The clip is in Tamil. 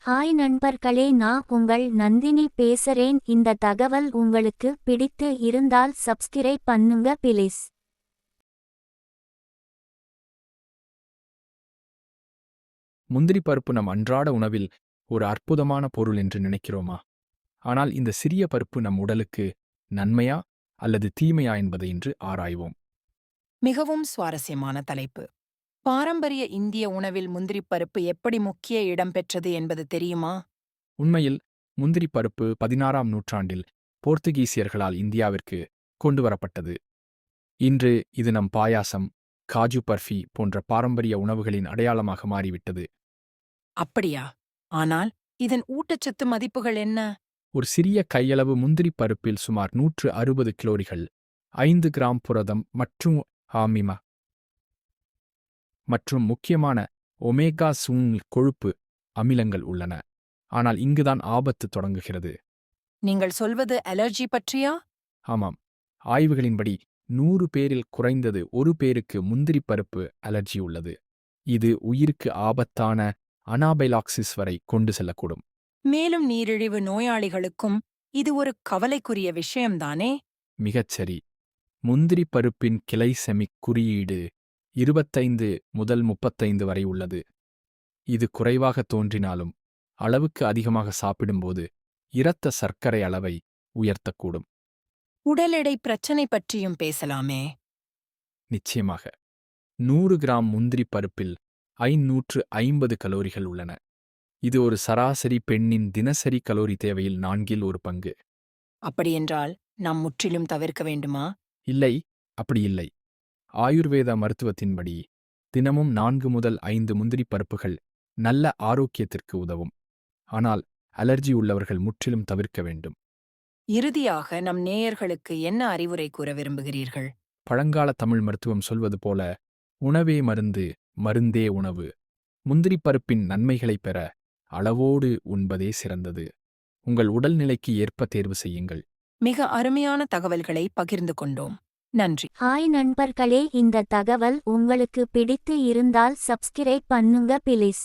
ஹாய் நண்பர்களே, நான் உங்கள் நந்தினி பேசுறேன். இந்த தகவல் உங்களுக்கு பிடித்து இருந்தால் சப்ஸ்கிரைப் பண்ணுங்க ப்ளீஸ். முந்திரி பருப்பு நம் அன்றாட உணவில் ஒரு அற்புதமான பொருள் என்று நினைக்கிறோமா? ஆனால் இந்த சிறிய பருப்பு நம் உடலுக்கு நன்மையா அல்லது தீமையா என்பதை இன்று ஆராய்வோம். மிகவும் சுவாரஸ்யமான தலைப்பு. பாரம்பரிய இந்திய உணவில் முந்திரிப் பருப்பு எப்படி முக்கிய இடம் பெற்றது என்பது தெரியுமா? உண்மையில் முந்திரி பருப்பு 16ஆம் நூற்றாண்டில் போர்த்துகீசியர்களால் இந்தியாவிற்கு கொண்டு வரப்பட்டது. இன்று இது நம் பாயாசம், காஜு பர்ஃபி போன்ற பாரம்பரிய உணவுகளின் அடையாளமாக மாறிவிட்டது. அப்படியா? ஆனால் இதன் ஊட்டச்சத்து மதிப்புகள் என்ன? ஒரு சிறிய கையளவு முந்திரி பருப்பில் சுமார் 160 கிலோரிகள், 5 கிராம் புரதம் மற்றும் ஆமிமா மற்றும் முக்கியமான ஒமேகா கொழுப்பு அமிலங்கள் உள்ளன. ஆனால் இங்குதான் ஆபத்து தொடங்குகிறது. நீங்கள் சொல்வது அலர்ஜி பற்றியா? ஆமாம், ஆய்வுகளின்படி 100 பேரில் குறைந்தது 1 பேருக்கு முந்திரி பருப்பு அலர்ஜி உள்ளது. இது உயிருக்கு ஆபத்தான அனாபைலாக்சிஸ் வரை கொண்டு செல்லக்கூடும். மேலும் நீரிழிவு நோயாளிகளுக்கும் இது ஒரு கவலைக்குரிய விஷயம்தானே? மிகச்சரி. முந்திரி பருப்பின் கிளைசெமிக் குறியீடு 25 முதல் 35 வரை உள்ளது. இது குறைவாக தோன்றினாலும் அளவுக்கு அதிகமாக சாப்பிடும்போது இரத்த சர்க்கரை அளவை உயர்த்தக்கூடும். உடல் எடை பிரச்சனை பற்றியும் பேசலாமே. நிச்சயமாக. 100 கிராம் முந்திரி பருப்பில் 550 கலோரிகள் உள்ளன. இது ஒரு சராசரி பெண்ணின் தினசரி கலோரி தேவையில் 4 ஒரு பங்கு. அப்படியென்றால் நாம் முற்றிலும் தவிர்க்க வேண்டுமா? இல்லை, அப்படி இல்லை. ஆயுர்வேத மருத்துவத்தின்படி தினமும் 4 முதல் 5 முந்திரி பருப்புகள் நல்ல ஆரோக்கியத்திற்கு உதவும். ஆனால் அலர்ஜி உள்ளவர்கள் முற்றிலும் தவிர்க்க வேண்டும். இறுதியாக நம் நேயர்களுக்கு என்ன அறிவுரை கூற விரும்புகிறீர்கள்? பழங்கால தமிழ் மருத்துவம் சொல்வது போல, உணவே மருந்து, மருந்தே உணவு. முந்திரி பருப்பின் நன்மைகளைப் பெற அளவோடு உண்பதே சிறந்தது. உங்கள் உடல்நிலைக்கு ஏற்ப தேர்வு செய்யுங்கள். மிக அருமையான தகவல்களை பகிர்ந்து கொண்டோம். நன்றி. ஹாய் நண்பர்களே, இந்த தகவல் உங்களுக்கு பிடித்து இருந்தால் சப்ஸ்கிரைப் பண்ணுங்க ப்ளீஸ்.